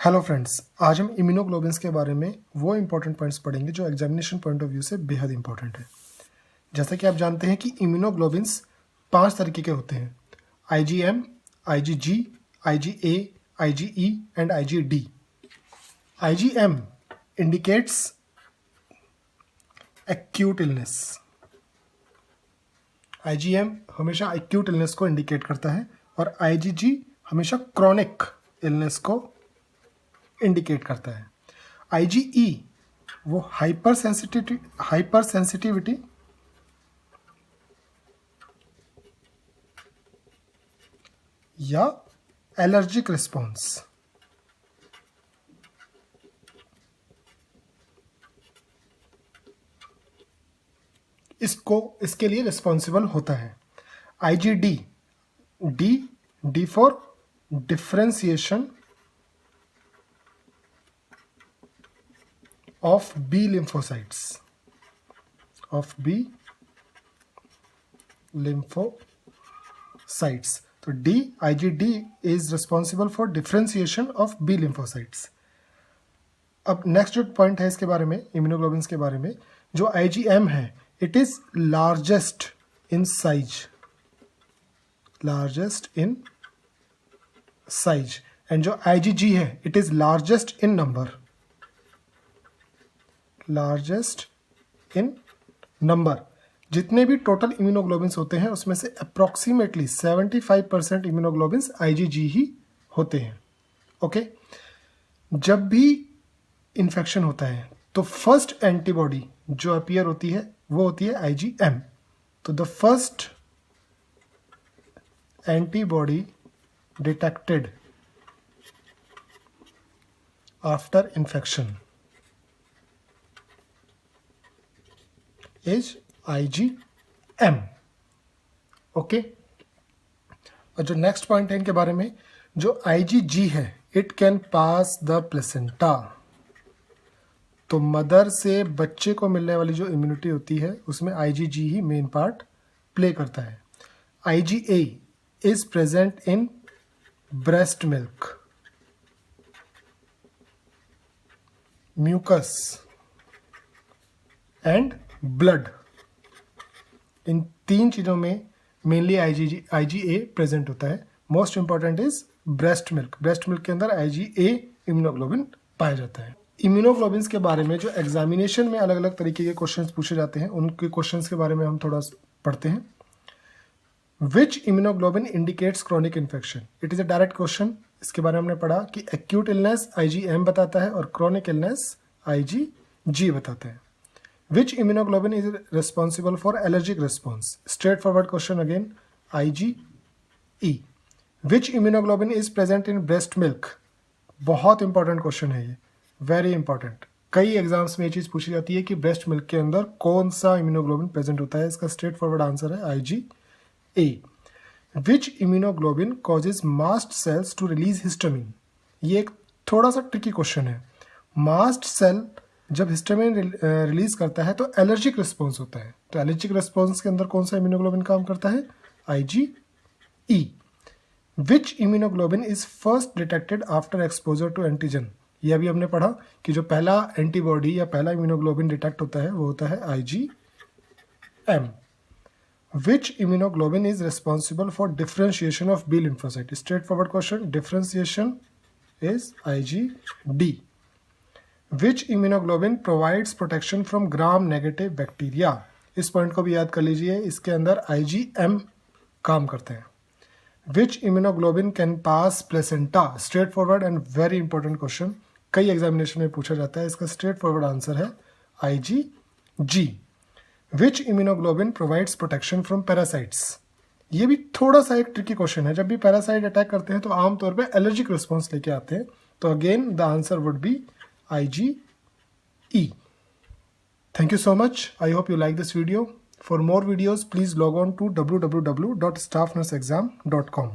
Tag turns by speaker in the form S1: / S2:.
S1: Hello friends, आज हम immunoglobins के बारे में वो इंपॉर्टेंट पॉइंट्स पढ़ेंगे जो एग्जामिनेशन पॉइंट ऑफ व्यू से बेहद इंपॉर्टेंट है। जैसा कि आप जानते हैं कि इम्यूनोग्लोबिन्स 5 तरीके के होते हैं: IgM, IgG, IgA, IgE and IgD। IgM indicates acute illness. IgM हमेशा एक्यूट इलनेस को इंडिकेट करता है और IgG हमेशा क्रॉनिक इलनेस को इंडिकेट करता है। IgE वो हाइपर सेंसिटिविटी या एलर्जिक रिस्पॉन्स। इसके लिए रिस्पॉन्सिबल होता है। IgD, D for differentiation of B lymphocytes, तो IgD is responsible for differentiation of B lymphocytes। अब नेक्स्ट जो पॉइंट है इसके बारे में, इम्यूनोग्लोबिन्स के बारे में, जो IgM है it is largest in size and जो IgG है it is largest in number. जितने भी टोटल इम्यूनोग्लोबिन्स होते हैं उसमें से अप्रॉक्सीमेटली 75% इम्यूनोग्लोबिन्स IgG ही होते हैं। ओके, जब भी इन्फेक्शन होता है तो फर्स्ट एंटीबॉडी जो अपीयर होती है वो होती है IgM। तो the first antibody detected after infection is IgM। Okay, और जो नेक्स्ट पॉइंट है इनके बारे में, जो IgG है it can pass the placenta. तो मदर से बच्चे को मिलने वाली जो इम्यूनिटी होती है उसमें IgG ही मेन पार्ट प्ले करता है। IgA is present in breast milk, mucus and blood. इन 3 चीज़ों में मेनली IgA प्रेजेंट होता है। Most important is breast milk के अंदर IgA इम्यूनोग्लोबिन पाया जाता है। इम्यूनोग्लोबिन्स के बारे में जो एग्जामिनेशन में अलग अलग तरीके के क्वेश्चंस पूछे जाते हैं उनके क्वेश्चंस के बारे में हम थोड़ा पढ़ते हैं। Which immunoglobin indicates chronic infection? It is a direct question. इसके बारे में हमने पढ़ा कि एक्यूट इलनेस IgM बताता है और क्रॉनिक इलनेस IgG बताता है। Which immunoglobulin is responsible for allergic response? Straightforward question again, IgE. Which immunoglobulin is present in breast milk? बहुत इंपॉर्टेंट क्वेश्चन है ये, वेरी इंपॉर्टेंट। कई एग्जाम्स में ये चीज़ पूछी जाती है कि ब्रेस्ट मिल्क के अंदर कौन सा इम्यूनोग्लोबिन प्रेजेंट होता है। इसका स्ट्रेट फॉरवर्ड आंसर है IgA। Which immunoglobulin causes mast cells to release histamine? ये एक थोड़ा सा ट्रिकी क्वेश्चन है। मास्ट सेल जब हिस्टामिन रिलीज करता है तो एलर्जिक रिस्पॉन्स होता है। तो एलर्जिक रिस्पॉन्स के अंदर कौन सा इम्यूनोग्लोबिन काम करता है? IgE। Which immunoglobin is first detected after exposure to antigen? ये अभी हमने पढ़ा कि जो पहला एंटीबॉडी या पहला इम्यूनोग्लोबिन डिटेक्ट होता है वो होता है IgM। Which immunoglobin is responsible for differentiation of B lymphocyte? Straight forward question, differentiation is IgD। Which immunoglobin provides protection from gram negative bacteria? इस पॉइंट को भी याद कर लीजिए, इसके अंदर IgM काम करते हैं। Which immunoglobin can pass placenta? Straight forward and very important question, कई एग्जामिनेशन में पूछा जाता है। इसका स्ट्रेट फॉरवर्ड आंसर है IgG। Which immunoglobin provides protection from parasites? ये भी थोड़ा सा एक ट्रिकी क्वेश्चन है। जब भी पैरासाइट अटैक करते हैं तो आमतौर पर एलर्जिक रिस्पॉन्स लेके आते हैं। तो again the answer would be IgE. Thank you so much. I hope you like this video. For more videos, please log on to www.staffnurseexam.com.